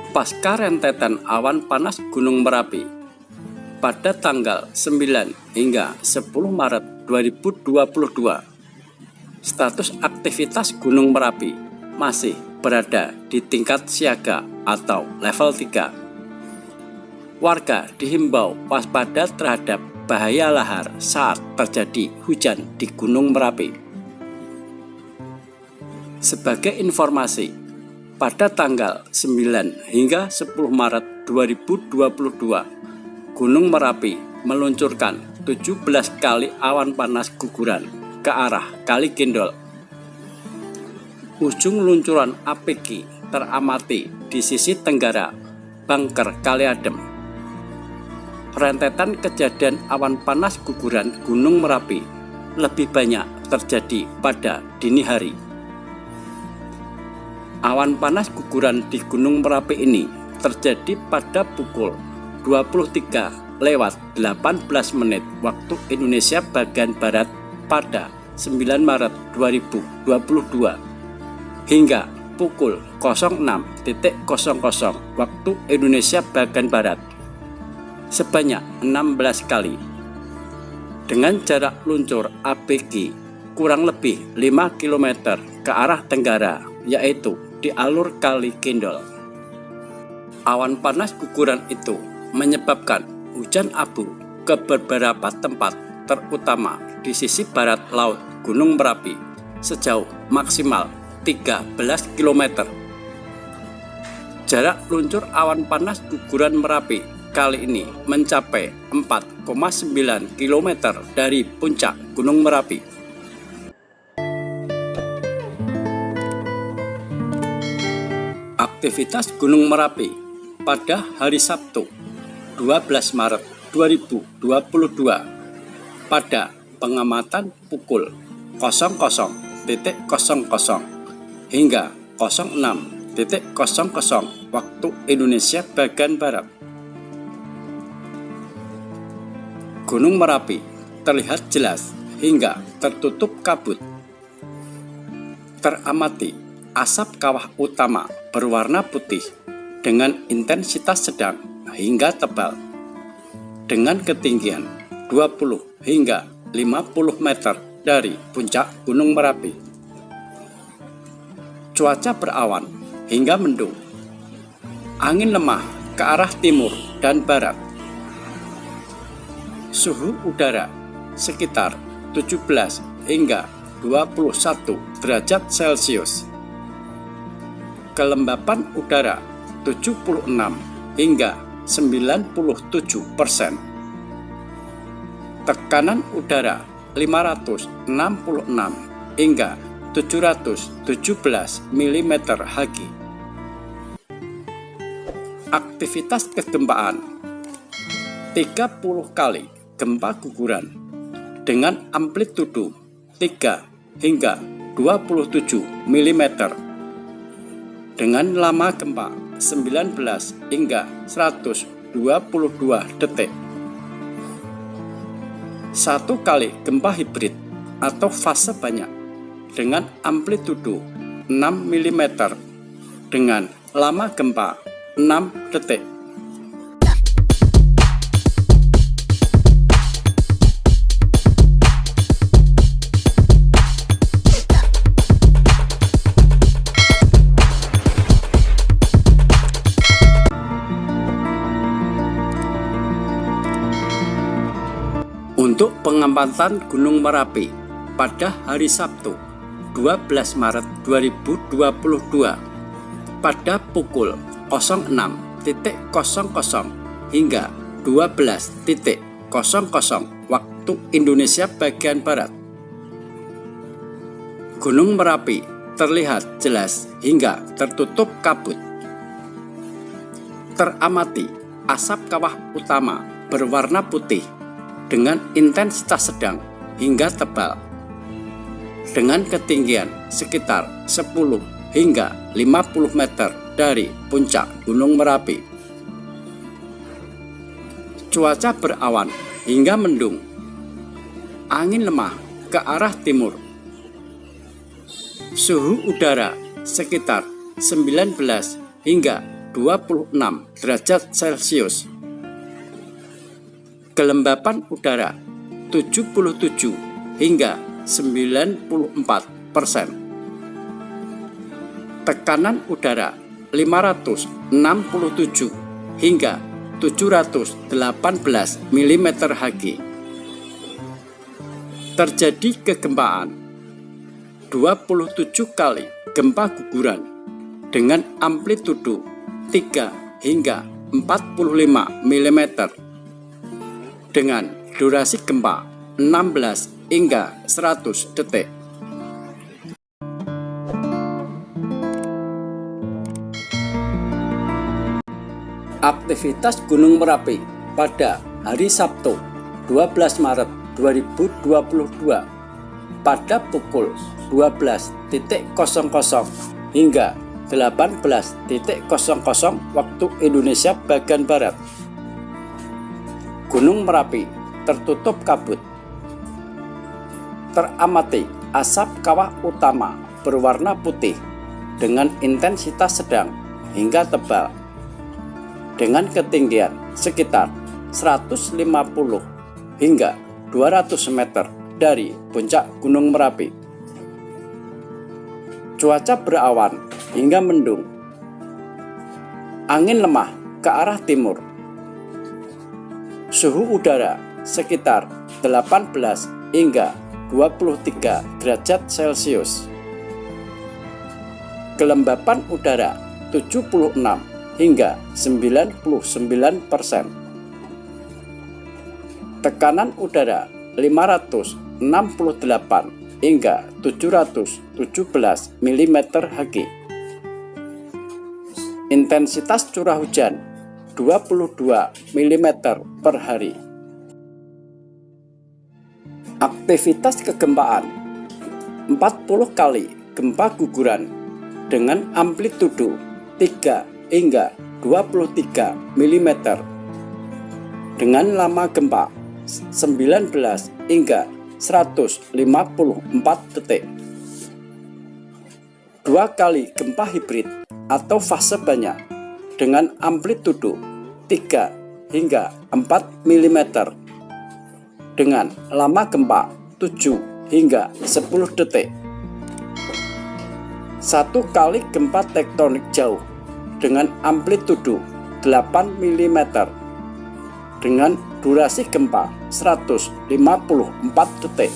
Pasca rentetan awan panas Gunung Merapi pada tanggal 9 hingga 10 Maret 2022, status aktivitas Gunung Merapi masih berada di tingkat siaga atau level 3. Warga dihimbau waspada terhadap bahaya lahar saat terjadi hujan di Gunung Merapi. Sebagai informasi, pada tanggal 9 hingga 10 Maret 2022, Gunung Merapi meluncurkan 17 kali awan panas guguran ke arah Kali Gendol. Ujung luncuran APG teramati di sisi tenggara Bangker Kali Adem. Rentetan kejadian awan panas guguran Gunung Merapi lebih banyak terjadi pada dini hari. Awan panas guguran di Gunung Merapi ini terjadi pada pukul 23:18 waktu Indonesia bagian Barat pada 9 Maret 2022 hingga pukul 06:00 waktu Indonesia bagian Barat sebanyak 16 kali dengan jarak luncur APG kurang lebih 5 km ke arah tenggara, yaitu di alur Kali Gendol. Awan panas guguran itu menyebabkan hujan abu ke beberapa tempat, terutama di sisi barat laut Gunung Merapi sejauh maksimal 13 km. Jarak luncur awan panas guguran Merapi kali ini mencapai 4,9 km dari puncak Gunung Merapi. Aktivitas Gunung Merapi pada hari Sabtu 12 Maret 2022 pada pengamatan pukul 00:00 hingga 06:00 waktu Indonesia bagian Barat. Gunung Merapi terlihat jelas hingga tertutup kabut. Teramati asap kawah utama berwarna putih dengan intensitas sedang hingga tebal dengan ketinggian 20 hingga 50 meter dari puncak Gunung Merapi. Cuaca berawan hingga mendung. Angin lemah ke arah timur dan barat. Suhu udara sekitar 17 hingga 21 derajat Celcius. Kelembapan udara 76 hingga 97%. Tekanan udara 566 hingga 717 mm Hg. Aktivitas kegempaan 30 kali gempa guguran dengan amplitudo 3 hingga 27 mm dengan lama gempa 19 hingga 122 detik. 1 kali gempa hibrid atau fase banyak dengan amplitudo 6 mm dengan lama gempa 6 detik. Untuk pengamatan Gunung Merapi pada hari Sabtu 12 Maret 2022 pada pukul 06:00 hingga 12:00 waktu Indonesia bagian Barat. Gunung Merapi terlihat jelas hingga tertutup kabut. Teramati asap kawah utama berwarna putih dengan intensitas sedang hingga tebal dengan ketinggian sekitar 10 hingga 50 meter dari puncak Gunung Merapi. Cuaca berawan hingga mendung. Angin lemah ke arah timur. Suhu udara sekitar 19 hingga 26 derajat Celcius. Kelembapan udara 77 hingga 94%. Tekanan udara 567 hingga 718 mm². Terjadi kegempaan 27 kali gempa guguran dengan amplitudo 3 hingga 45 mm dengan durasi gempa 16 hingga 100 detik. Aktivitas Gunung Merapi pada hari Sabtu 12 Maret 2022 pada pukul 12.00 hingga 18.00 waktu Indonesia bagian Barat. Gunung Merapi tertutup kabut. Teramati asap kawah utama berwarna putih dengan intensitas sedang hingga tebal dengan ketinggian sekitar 150 hingga 200 meter dari puncak Gunung Merapi. Cuaca berawan hingga mendung. Angin lemah ke arah timur. Suhu udara sekitar 18 hingga 23 derajat Celcius. Kelembapan udara 76 hingga 99%. Tekanan udara 568 hingga 717 mm². Intensitas curah hujan 22 mm per hari. Aktivitas kegempaan 40 kali gempa guguran dengan amplitudo 3 hingga 23 mm dengan lama gempa 19 hingga 154 detik. 2 kali gempa hibrid atau fase banyak dengan amplitudo 3 hingga 4 mm dengan lama gempa 7 hingga 10 detik. 1 kali gempa tektonik jauh dengan amplitudo 8 mm dengan durasi gempa 154 detik.